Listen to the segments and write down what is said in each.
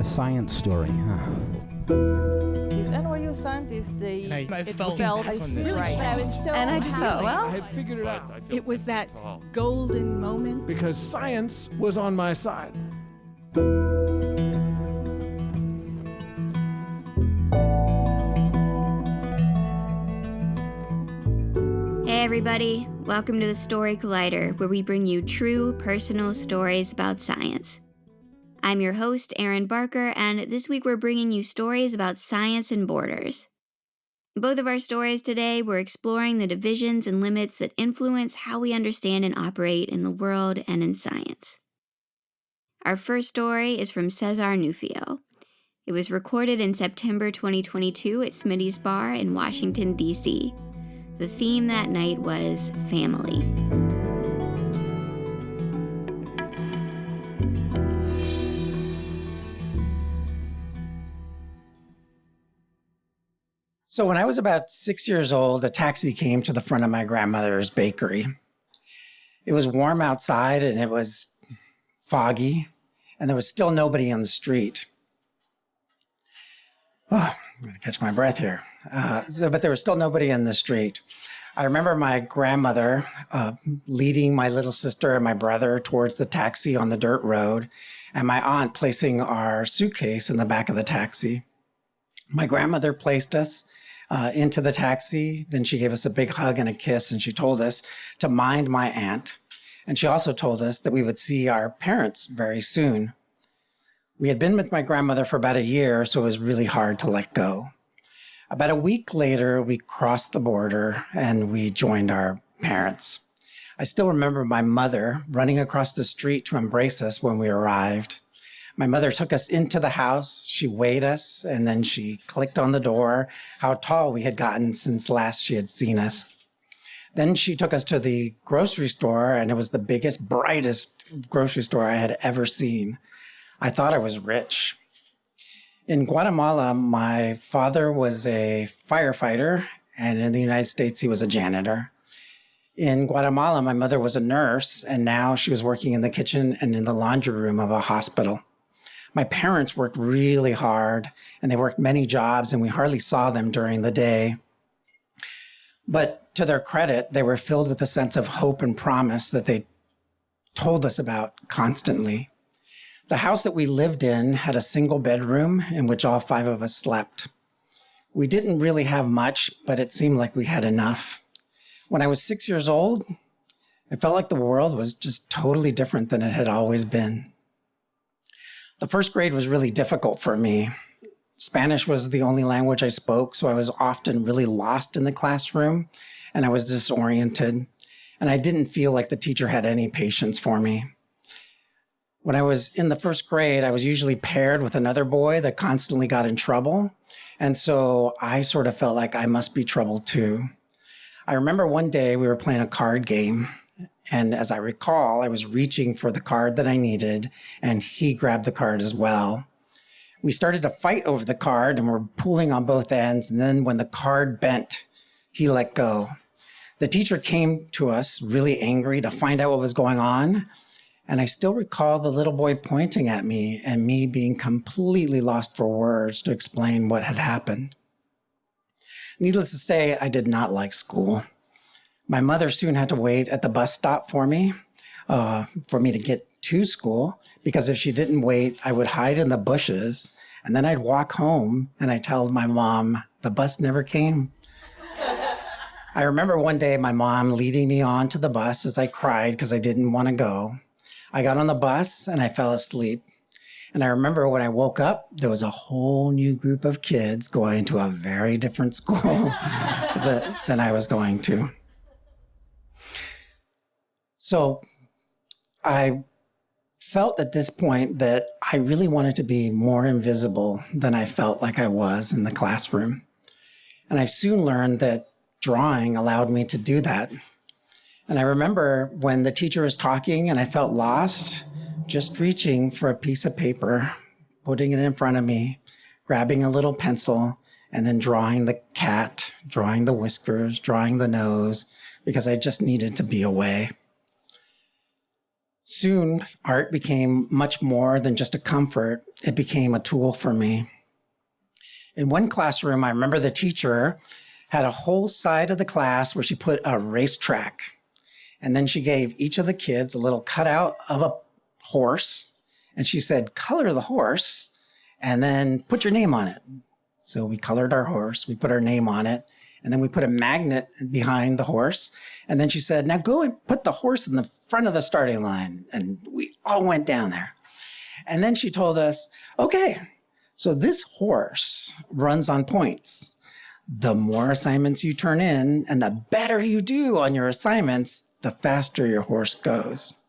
A science story, huh? These NYU scientists, they felt right. I was so and I just thought, well, I had figured it out. It was that golden moment. Because science was on my side. Hey everybody, welcome to the Story Collider, where we bring you true personal stories about science. I'm your host, Erin Barker, and this week we're bringing you stories about science and borders. Both of our stories today, we're exploring the divisions and limits that influence how we understand and operate in the world and in science. Our first story is from César Nufio. It was recorded in September 2022 at Smitty's Bar in Washington, D.C. The theme that night was family. So when I was about 6 years old, a taxi came to the front of my grandmother's bakery. It was warm outside and it was foggy, and there was still nobody on the street. Oh, I'm going to catch my breath here. But there was still nobody in the street. I remember my grandmother leading my little sister and my brother towards the taxi on the dirt road, and my aunt placing our suitcase in the back of the taxi. My grandmother placed us into the taxi. Then she gave us a big hug and a kiss, and she told us to mind my aunt. And she also told us that we would see our parents very soon. We had been with my grandmother for about a year, so it was really hard to let go. About a week later, we crossed the border and we joined our parents. I still remember my mother running across the street to embrace us when we arrived. My mother took us into the house, she weighed us, and then she clicked on the door how tall we had gotten since last she had seen us. Then she took us to the grocery store, and it was the biggest, brightest grocery store I had ever seen. I thought I was rich. In Guatemala, my father was a firefighter, and in the United States, he was a janitor. In Guatemala, my mother was a nurse, and now she was working in the kitchen and in the laundry room of a hospital. My parents worked really hard, and they worked many jobs, and we hardly saw them during the day. But to their credit, they were filled with a sense of hope and promise that they told us about constantly. The house that we lived in had a single bedroom in which all 5 of us slept. We didn't really have much, but it seemed like we had enough. When I was 6 years old, it felt like the world was just totally different than it had always been. The first grade was really difficult for me. Spanish was the only language I spoke, so I was often really lost in the classroom, and I was disoriented, and I didn't feel like the teacher had any patience for me. When I was in the first grade, I was usually paired with another boy that constantly got in trouble, and so I sort of felt like I must be trouble too. I remember one day we were playing a card game, and as I recall, I was reaching for the card that I needed, and he grabbed the card as well. We started to fight over the card, and we're pulling on both ends, and then when the card bent, he let go. The teacher came to us really angry to find out what was going on, and I still recall the little boy pointing at me and me being completely lost for words to explain what had happened. Needless to say, I did not like school. My mother soon had to wait at the bus stop for me to get to school, because if she didn't wait, I would hide in the bushes, and then I'd walk home and I'd tell my mom the bus never came. I remember one day my mom leading me on to the bus as I cried because I didn't want to go. I got on the bus and I fell asleep. And I remember when I woke up, there was a whole new group of kids going to a very different school than I was going to. So I felt at this point that I really wanted to be more invisible than I felt like I was in the classroom. And I soon learned that drawing allowed me to do that. And I remember when the teacher was talking and I felt lost, just reaching for a piece of paper, putting it in front of me, grabbing a little pencil, and then drawing the cat, drawing the whiskers, drawing the nose, because I just needed to be away. Soon, art became much more than just a comfort. It became a tool for me. In one classroom, I remember the teacher had a whole side of the class where she put a racetrack. And then she gave each of the kids a little cutout of a horse. And she said, color the horse and then put your name on it. So we colored our horse, we put our name on it, and then we put a magnet behind the horse. And then she said, now go and put the horse in the front of the starting line. And we all went down there. And then she told us, okay, so this horse runs on points. The more assignments you turn in and the better you do on your assignments, the faster your horse goes.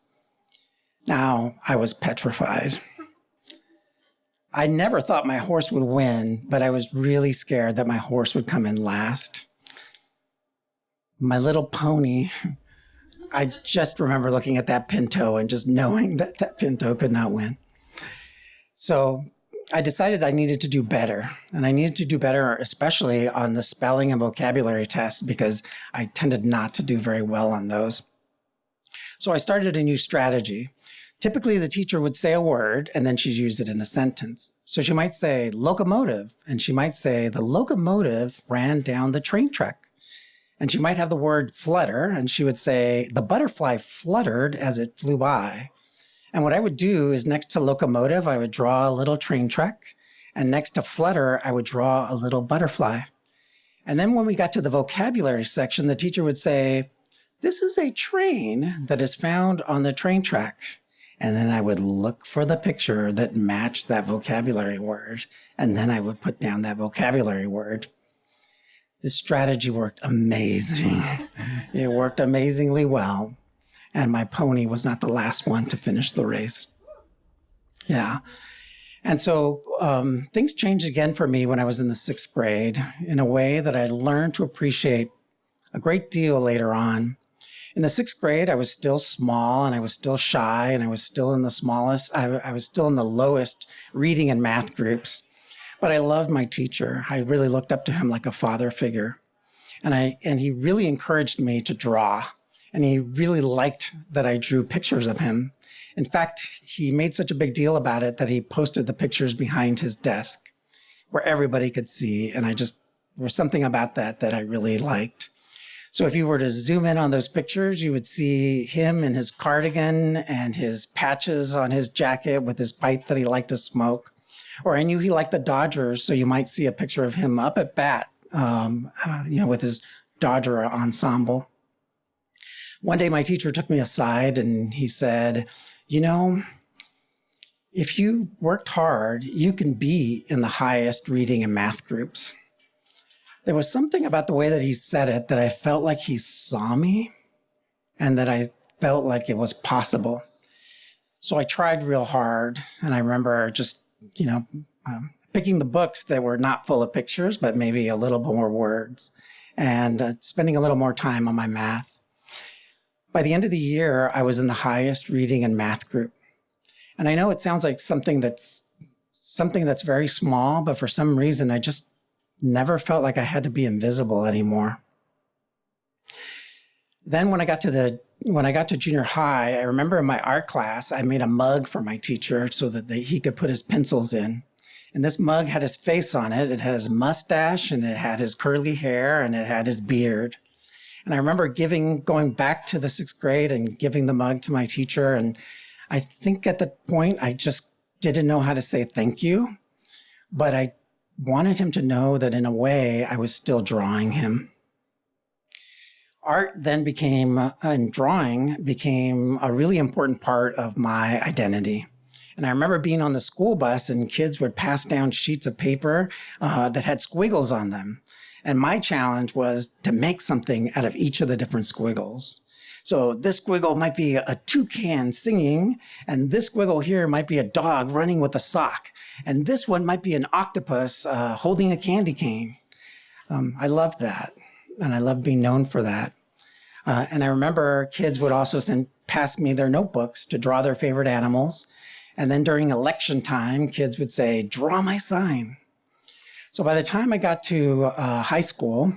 Now, I was petrified. I never thought my horse would win, but I was really scared that my horse would come in last. My little pony, I just remember looking at that pinto and just knowing that that pinto could not win. So I decided I needed to do better. And I needed to do better, especially on the spelling and vocabulary tests, because I tended not to do very well on those. So I started a new strategy. Typically, the teacher would say a word, and then she'd use it in a sentence. So she might say locomotive, and she might say the locomotive ran down the train track. And she might have the word flutter, and she would say the butterfly fluttered as it flew by. And what I would do is next to locomotive, I would draw a little train track. And next to flutter, I would draw a little butterfly. And then when we got to the vocabulary section, the teacher would say, this is a train that is found on the train track. And then I would look for the picture that matched that vocabulary word. And then I would put down that vocabulary word. This strategy worked amazing. It worked amazingly well. And my pony was not the last one to finish the race. Yeah. And so things changed again for me when I was in the 6th grade in a way that I learned to appreciate a great deal later on. In the 6th grade, I was still small and I was still shy and I was still in the smallest, I was still in the lowest reading and math groups. But I loved my teacher. I really looked up to him like a father figure. And he really encouraged me to draw. And he really liked that I drew pictures of him. In fact, he made such a big deal about it that he posted the pictures behind his desk where everybody could see. And there was something about that I really liked. So if you were to zoom in on those pictures, you would see him in his cardigan and his patches on his jacket with his pipe that he liked to smoke. Or I knew he liked the Dodgers, so you might see a picture of him up at bat, with his Dodger ensemble. One day my teacher took me aside and he said, if you worked hard, you can be in the highest reading and math groups. There was something about the way that he said it that I felt like he saw me and that I felt like it was possible. So I tried real hard. And I remember just, picking the books that were not full of pictures, but maybe a little more words and spending a little more time on my math. By the end of the year, I was in the highest reading and math group. And I know it sounds like something that's very small, but for some reason, I just never felt like I had to be invisible anymore. Then when I got to junior high, I remember in my art class, I made a mug for my teacher so that he could put his pencils in. And this mug had his face on it. It had his mustache and it had his curly hair and it had his beard. And I remember going back to the 6th grade and giving the mug to my teacher. And I think at the point, I just didn't know how to say thank you, but I wanted him to know that in a way I was still drawing him. Art then and drawing became a really important part of my identity. And I remember being on the school bus and kids would pass down sheets of paper that had squiggles on them. And my challenge was to make something out of each of the different squiggles. So this squiggle might be a toucan singing, and this squiggle here might be a dog running with a sock. And this one might be an octopus holding a candy cane. I loved that, and I loved being known for that. And I remember kids would also pass me their notebooks to draw their favorite animals. And then during election time, kids would say, draw my sign. So by the time I got to high school,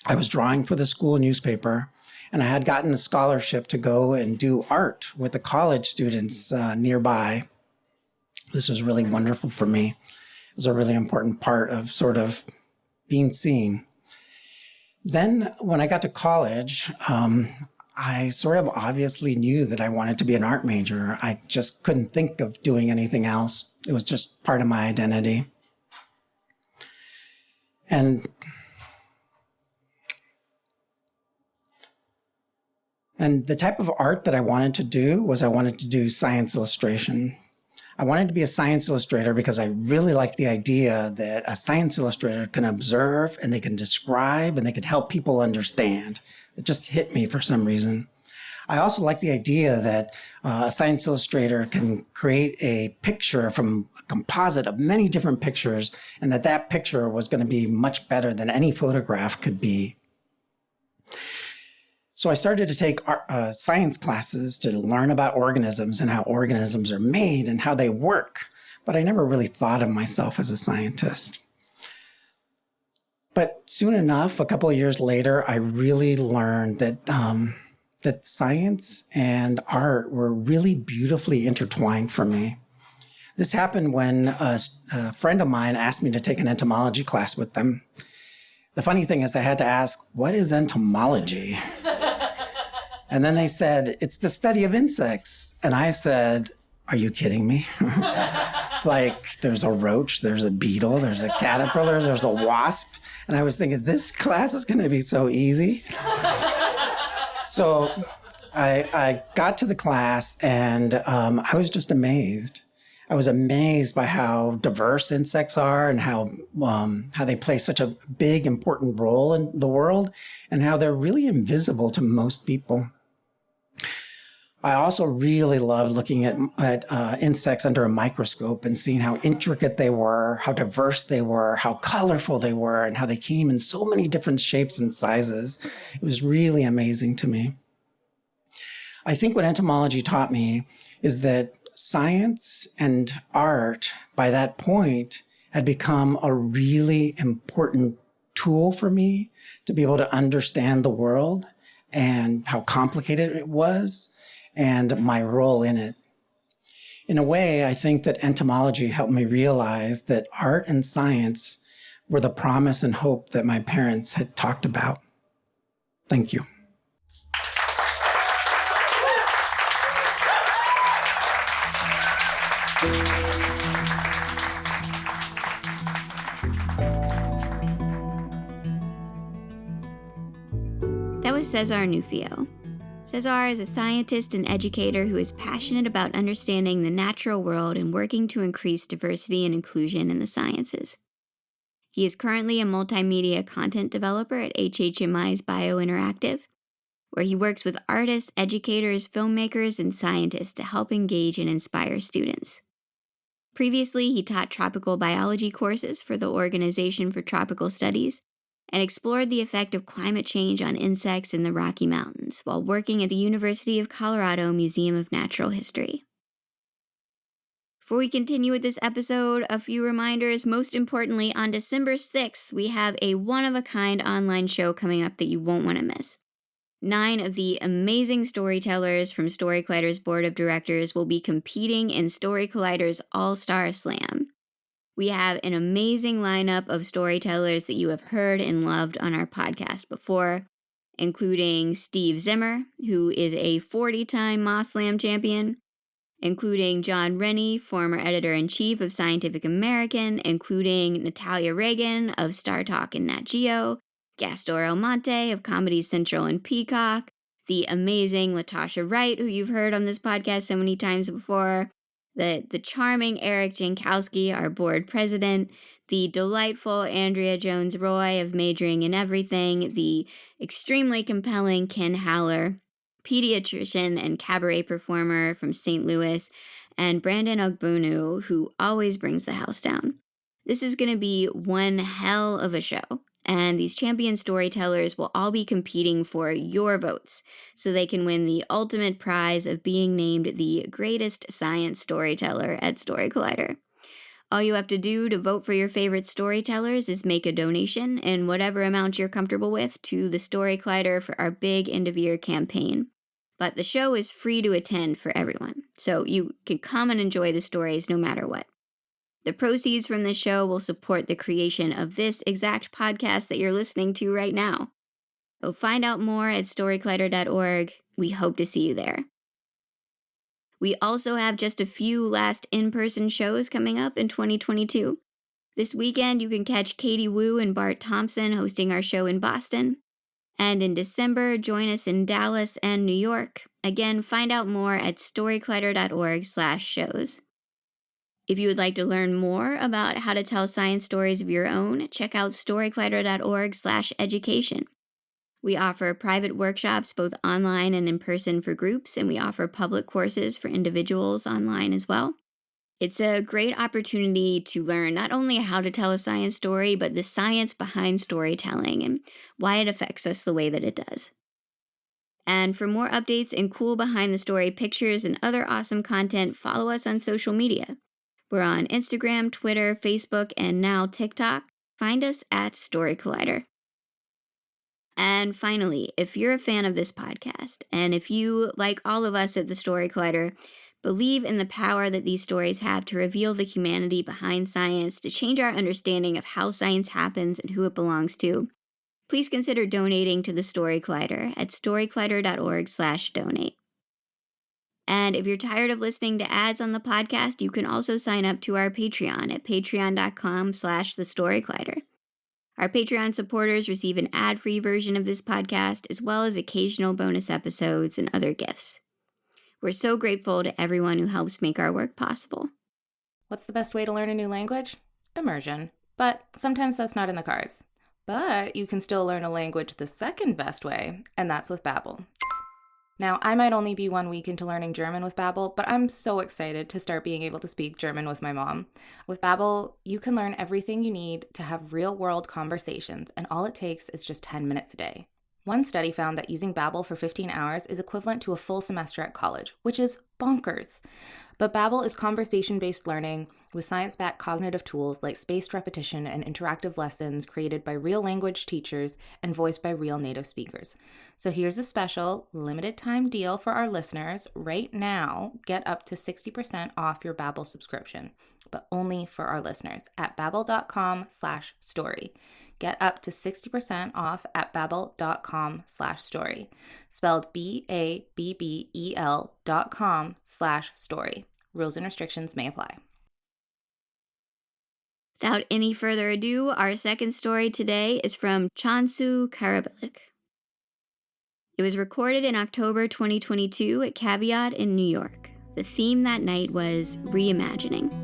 I was drawing for the school newspaper. And I had gotten a scholarship to go and do art with the college students nearby. This was really wonderful for me. It was a really important part of sort of being seen. Then when I got to college, I sort of obviously knew that I wanted to be an art major. I just couldn't think of doing anything else. It was just part of my identity. And the type of art that I wanted to do was I wanted to do science illustration. I wanted to be a science illustrator because I really liked the idea that a science illustrator can observe and they can describe and they can help people understand. It just hit me for some reason. I also like the idea that a science illustrator can create a picture from a composite of many different pictures, and that picture was going to be much better than any photograph could be. So I started to take science classes to learn about organisms and how organisms are made and how they work, but I never really thought of myself as a scientist. But soon enough, a couple of years later, I really learned that that science and art were really beautifully intertwined for me. This happened when a friend of mine asked me to take an entomology class with them. The funny thing is I had to ask, what is entomology? And then they said, it's the study of insects. And I said, are you kidding me? Like, there's a roach, there's a beetle, there's a caterpillar, there's a wasp. And I was thinking, this class is going to be so easy. So I got to the class and I was just amazed. I was amazed by how diverse insects are and how they play such a big, important role in the world and how they're really invisible to most people. I also really loved looking at insects under a microscope and seeing how intricate they were, how diverse they were, how colorful they were, and how they came in so many different shapes and sizes. It was really amazing to me. I think what entomology taught me is that science and art, by that point, had become a really important tool for me to be able to understand the world and how complicated it was and my role in it. In a way, I think that entomology helped me realize that art and science were the promise and hope that my parents had talked about. Thank you. That was César Nufio. César is a scientist and educator who is passionate about understanding the natural world and working to increase diversity and inclusion in the sciences. He is currently a multimedia content developer at HHMI's BioInteractive, where he works with artists, educators, filmmakers, and scientists to help engage and inspire students. Previously, he taught tropical biology courses for the Organization for Tropical Studies and explored the effect of climate change on insects in the Rocky Mountains while working at the University of Colorado Museum of Natural History. Before we continue with this episode, a few reminders. Most importantly, on December 6th, we have a one-of-a-kind online show coming up that you won't want to miss. 9 of the amazing storytellers from Story Collider's board of directors will be competing in Story Collider's All-Star Slam. We have an amazing lineup of storytellers that you have heard and loved on our podcast before, including Steve Zimmer, who is a 40-time Moss Slam champion, including John Rennie, former editor-in-chief of Scientific American, including Natalia Reagan of Star Talk and Nat Geo, Gastor Almonte of Comedy Central and Peacock, the amazing Latasha Wright, who you've heard on this podcast so many times before, the charming Eric Jankowski, our board president, the delightful Andrea Jones-Roy of Majoring in Everything, the extremely compelling Ken Haller, pediatrician and cabaret performer from St. Louis, and Brandon Ogbunu, who always brings the house down. This is going to be one hell of a show. And these champion storytellers will all be competing for your votes so they can win the ultimate prize of being named the greatest science storyteller at Story Collider. All you have to do to vote for your favorite storytellers is make a donation in whatever amount you're comfortable with to the Story Collider for our big end-of-year campaign. But the show is free to attend for everyone, so you can come and enjoy the stories no matter what. The proceeds from this show will support the creation of this exact podcast that you're listening to right now. So find out more at storycollider.org. We hope to see you there. We also have just a few last in-person shows coming up in 2022. This weekend, you can catch Katie Wu and Bart Thompson hosting our show in Boston. And in December, join us in Dallas and New York. Again, find out more at storycollider.org/shows. If you would like to learn more about how to tell science stories of your own, check out storycollider.org/education. We offer private workshops both online and in person for groups, and we offer public courses for individuals online as well. It's a great opportunity to learn not only how to tell a science story, but the science behind storytelling and why it affects us the way that it does. And for more updates and cool behind the story pictures and other awesome content, follow us on social media. We're on Instagram, Twitter, Facebook, and now TikTok. Find us at Story Collider. And finally, if you're a fan of this podcast, and if you, like all of us at the Story Collider, believe in the power that these stories have to reveal the humanity behind science, to change our understanding of how science happens and who it belongs to, please consider donating to the Story Collider at storycollider.org/donate. And if you're tired of listening to ads on the podcast, you can also sign up to our Patreon at patreon.com/thestorycollider. Our Patreon supporters receive an ad-free version of this podcast, as well as occasional bonus episodes and other gifts. We're so grateful to everyone who helps make our work possible. What's the best way to learn a new language? Immersion. But sometimes that's not in the cards. But you can still learn a language the second best way, and that's with Babbel. Now, I might only be 1 week into learning German with Babbel, but I'm so excited to start being able to speak German with my mom. With Babbel, you can learn everything you need to have real-world conversations, and all it takes is just 10 minutes a day. One study found that using Babbel for 15 hours is equivalent to a full semester at college, which is bonkers. But Babbel is conversation-based learning with science-backed cognitive tools like spaced repetition and interactive lessons created by real language teachers and voiced by real native speakers. So here's a special limited-time deal for our listeners. Right now, get up to 60% off your Babbel subscription, but only for our listeners at babbel.com/story. Get up to 60% off at babbel.com/story. Spelled BABBEL.com/story. Rules and restrictions may apply. Without any further ado, our second story today is from Cansu Karabiyik. It was recorded in October 2022 at Caveat in New York. The theme that night was reimagining.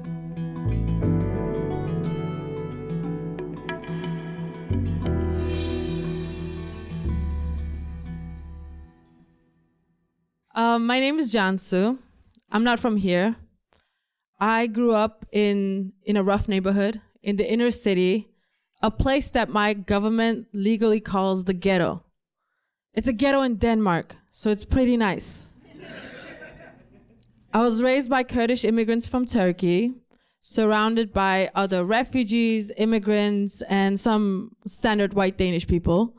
My name is Cansu. I'm not from here. I grew up in a rough neighborhood in the inner city, a place that my government legally calls the ghetto. It's a ghetto in Denmark, so it's pretty nice. I was raised by Kurdish immigrants from Turkey, surrounded by other refugees, immigrants, and some standard white Danish people.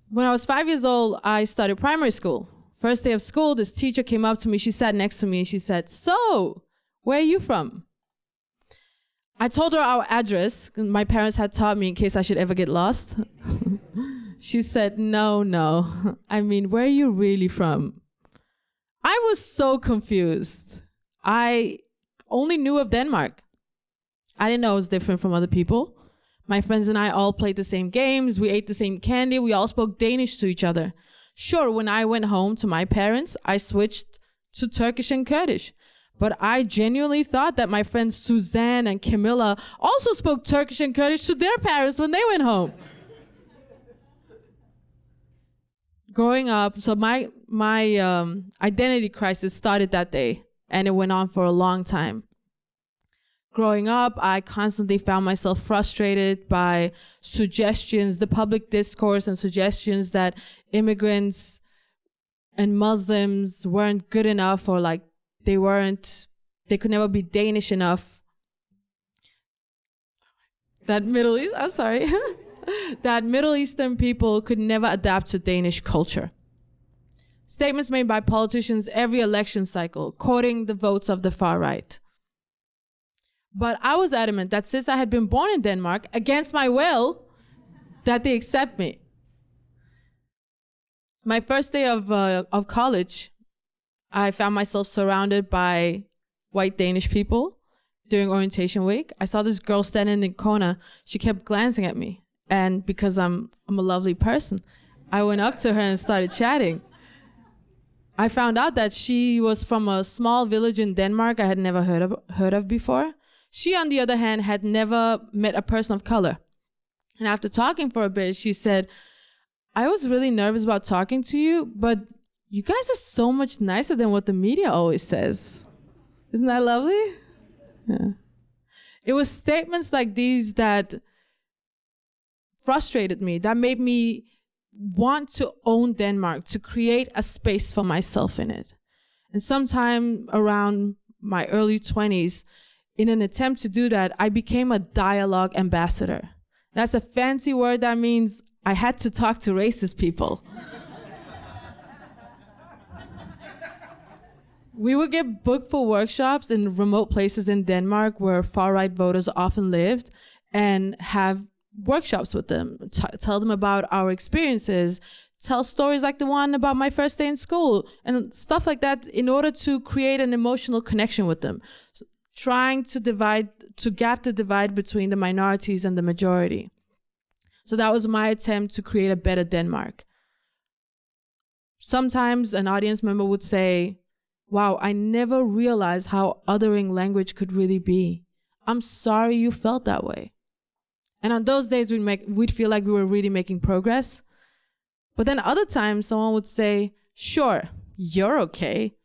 When I was 5 years old, I started primary school. First day of school, this teacher came up to me. She sat next to me and she said, "So, where are you from?" I told her our address. My parents had taught me in case I should ever get lost. She said, no. I mean, where are you really from? I was so confused. I only knew of Denmark. I didn't know it was different from other people. My friends and I all played the same games. We ate the same candy. We all spoke Danish to each other. Sure, when I went home to my parents, I switched to Turkish and Kurdish. But I genuinely thought that my friends Suzanne and Camilla also spoke Turkish and Kurdish to their parents when they went home. Growing up, so my identity crisis started that day, and it went on for a long time. Growing up, I constantly found myself frustrated by suggestions, the public discourse and suggestions that immigrants and Muslims weren't good enough, or like they weren't they could never be Danish enough. That Middle Eastern people could never adapt to Danish culture. Statements made by politicians every election cycle, courting the votes of the far right. But I was adamant that since I had been born in Denmark, against my will, that they accept me. My first day of college, I found myself surrounded by white Danish people during orientation week. I saw this girl standing in the corner. She kept glancing at me. And because I'm a lovely person, I went up to her and started chatting. I found out that she was from a small village in Denmark I had never heard of before. She, on the other hand, had never met a person of color. And after talking for a bit, she said, I was really nervous about talking to you, but you guys are so much nicer than what the media always says. Isn't that lovely? Yeah. It was statements like these that frustrated me, that made me want to own Denmark, to create a space for myself in it. And sometime around my early 20s, in an attempt to do that, I became a dialogue ambassador. That's a fancy word that means I had to talk to racist people. We would get booked for workshops in remote places in Denmark where far-right voters often lived and have workshops with them, tell them about our experiences, tell stories like the one about my first day in school and stuff like that in order to create an emotional connection with them, so trying to gap the divide between the minorities and the majority. So that was my attempt to create a better Denmark. Sometimes an audience member would say, wow, I never realized how othering language could really be. I'm sorry you felt that way. And on those days, we'd feel like we were really making progress. But then other times, someone would say, sure, you're okay,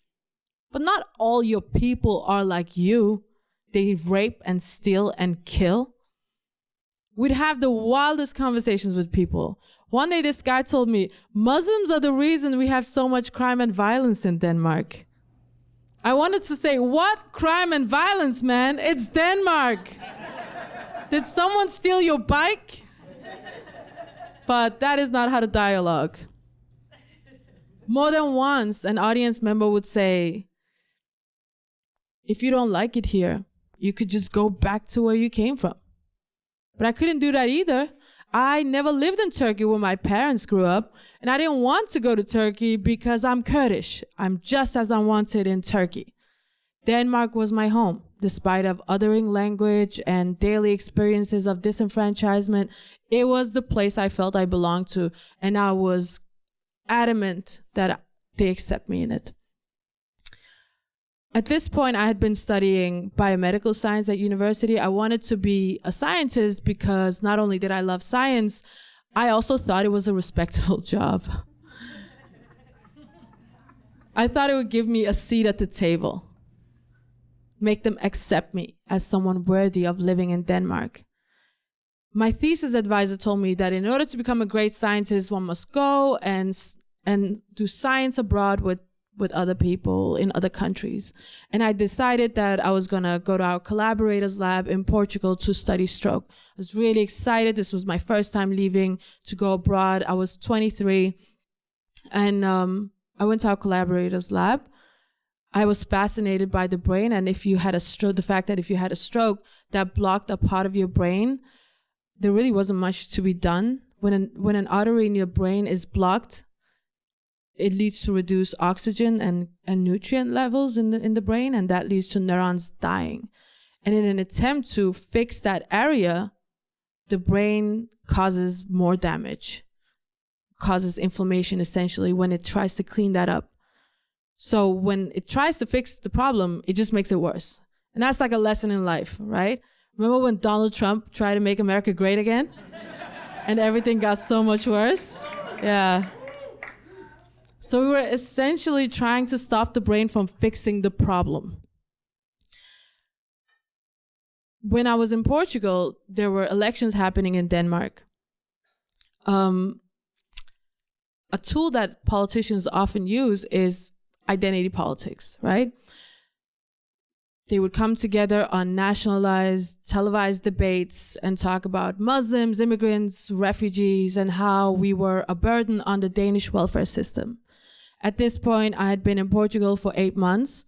but not all your people are like you. They rape and steal and kill. We'd have the wildest conversations with people. One day, this guy told me, Muslims are the reason we have so much crime and violence in Denmark. I wanted to say, what crime and violence, man? It's Denmark. Did someone steal your bike? But that is not how to dialogue. More than once, an audience member would say, if you don't like it here, you could just go back to where you came from. But I couldn't do that either. I never lived in Turkey where my parents grew up, and I didn't want to go to Turkey because I'm Kurdish. I'm just as unwanted in Turkey. Denmark was my home. Despite of othering language and daily experiences of disenfranchisement, it was the place I felt I belonged to, and I was adamant that they accept me in it. At this point, I had been studying biomedical science at university. I wanted to be a scientist because not only did I love science, I also thought it was a respectable job. I thought it would give me a seat at the table, make them accept me as someone worthy of living in Denmark. My thesis advisor told me that in order to become a great scientist, one must go and do science abroad with other people in other countries. And I decided that I was gonna go to our collaborators lab in Portugal to study stroke. I was really excited. This was my first time leaving to go abroad. I was 23, and I went to our collaborators lab. I was fascinated by the brain, and if you had a stroke, the fact that if you had a stroke that blocked a part of your brain, there really wasn't much to be done. When an artery in your brain is blocked, it leads to reduced oxygen and nutrient levels in the brain, and that leads to neurons dying. And in an attempt to fix that area, the brain causes more damage, causes inflammation essentially when it tries to clean that up. So when it tries to fix the problem, it just makes it worse. And that's like a lesson in life, right? Remember when Donald Trump tried to make America great again? And everything got so much worse? Yeah. So we were essentially trying to stop the brain from fixing the problem. When I was in Portugal, there were elections happening in Denmark. A tool that politicians often use is identity politics, right? They would come together on nationalized, televised debates and talk about Muslims, immigrants, refugees, and how we were a burden on the Danish welfare system. At this point, I had been in Portugal for 8 months.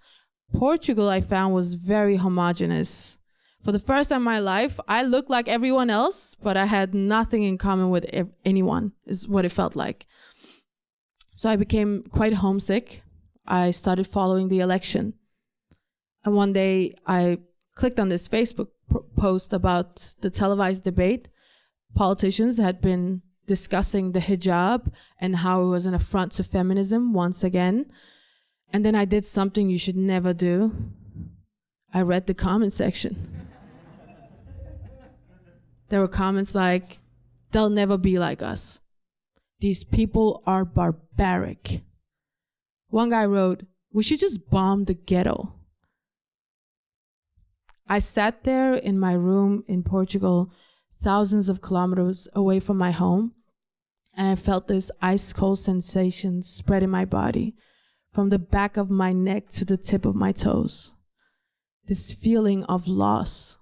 Portugal, I found, was very homogenous. For the first time in my life, I looked like everyone else, but I had nothing in common with anyone, is what it felt like. So I became quite homesick. I started following the election. And one day I clicked on this Facebook post about the televised debate. Politicians had been discussing the hijab and how it was an affront to feminism once again. And then I did something you should never do. I read the comment section. There were comments like, "They'll never be like us. These people are barbaric." One guy wrote, "We should just bomb the ghetto." I sat there in my room in Portugal, thousands of kilometers away from my home, and I felt this ice cold sensation spread in my body, from the back of my neck to the tip of my toes. This feeling of loss.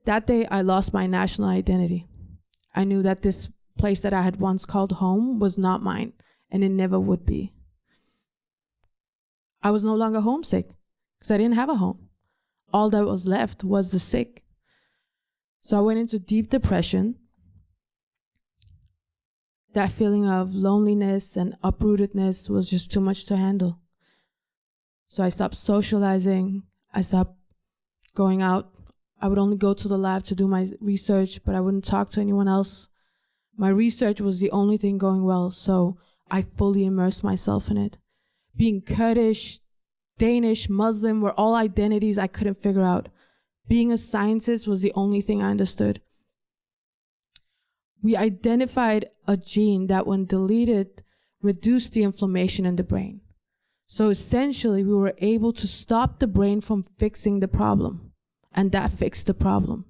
That day, I lost my national identity. I knew that this place that I had once called home was not mine, and it never would be. I was no longer homesick because I didn't have a home. All that was left was the sick. So I went into deep depression. That feeling of loneliness and uprootedness was just too much to handle. So I stopped socializing. I stopped going out. I would only go to the lab to do my research, but I wouldn't talk to anyone else. My research was the only thing going well, so I fully immersed myself in it. Being Kurdish, Danish, Muslim were all identities I couldn't figure out. Being a scientist was the only thing I understood. We identified a gene that, when deleted, reduced the inflammation in the brain. So essentially, we were able to stop the brain from fixing the problem, and that fixed the problem.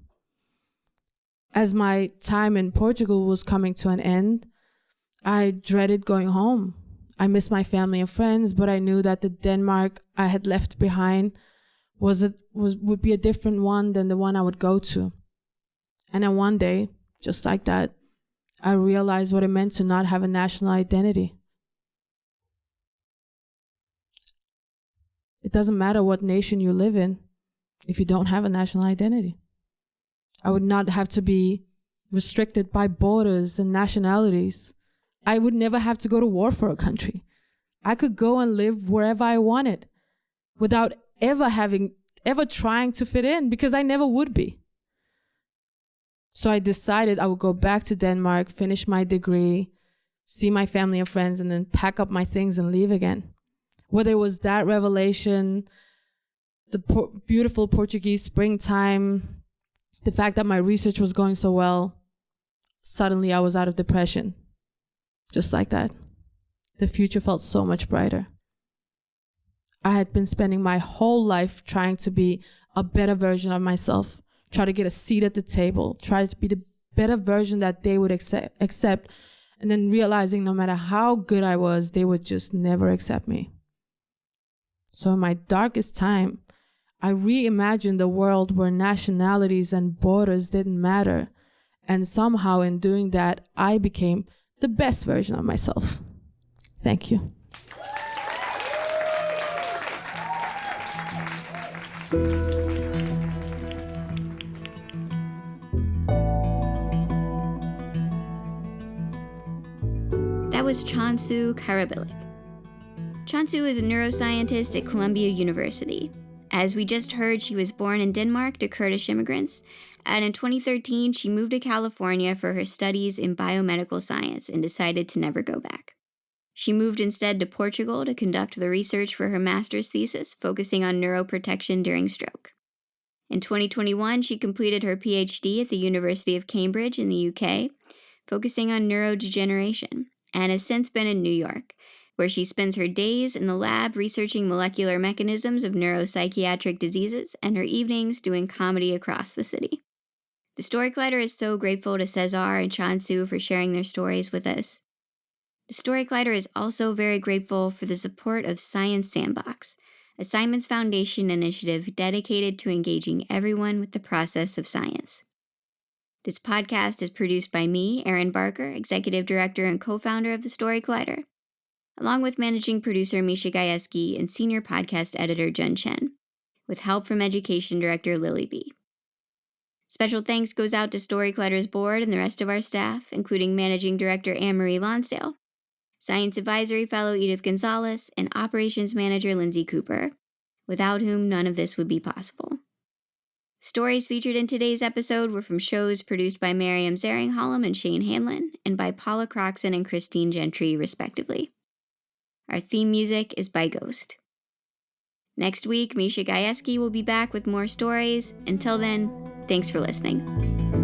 As my time in Portugal was coming to an end, I dreaded going home. I missed my family and friends, but I knew that the Denmark I had left behind would be a different one than the one I would go to. And then one day, just like that, I realized what it meant to not have a national identity. It doesn't matter what nation you live in if you don't have a national identity. I would not have to be restricted by borders and nationalities. I would never have to go to war for a country. I could go and live wherever I wanted without ever trying to fit in, because I never would be. So I decided I would go back to Denmark, finish my degree, see my family and friends, and then pack up my things and leave again. Whether it was that revelation, the beautiful Portuguese springtime, the fact that my research was going so well, suddenly I was out of depression. Just like that. The future felt so much brighter. I had been spending my whole life trying to be a better version of myself, try to get a seat at the table, try to be the better version that they would accept, and then realizing no matter how good I was, they would just never accept me. So in my darkest time, I reimagined a world where nationalities and borders didn't matter. And somehow in doing that, I became the best version of myself. Thank you. That was Cansu Karabiyik. Cansu is a neuroscientist at Columbia University. As we just heard, she was born in Denmark to Kurdish immigrants, and in 2013, she moved to California for her studies in biomedical science and decided to never go back. She moved instead to Portugal to conduct the research for her master's thesis, focusing on neuroprotection during stroke. In 2021, she completed her PhD at the University of Cambridge in the UK, focusing on neurodegeneration, and has since been in New York, where she spends her days in the lab researching molecular mechanisms of neuropsychiatric diseases and her evenings doing comedy across the city. The Story Collider is so grateful to César and Cansu for sharing their stories with us. The Story Collider is also very grateful for the support of Science Sandbox, a Simons Foundation initiative dedicated to engaging everyone with the process of science. This podcast is produced by me, Erin Barker, Executive Director and co-founder of the Story Collider, along with managing producer Misha Gajewski and senior podcast editor Jen Chen, with help from Education Director Lily B. Special thanks goes out to Story Collider's board and the rest of our staff, including Managing Director Anne-Marie Lonsdale, Science Advisory Fellow Edith Gonzalez, and Operations Manager Lindsay Cooper, without whom none of this would be possible. Stories featured in today's episode were from shows produced by Miriam Zaringholm and Shane Hanlon, and by Paula Croxon and Christine Gentry, respectively. Our theme music is by Ghost. Next week, Misha Gajewski will be back with more stories. Until then, thanks for listening.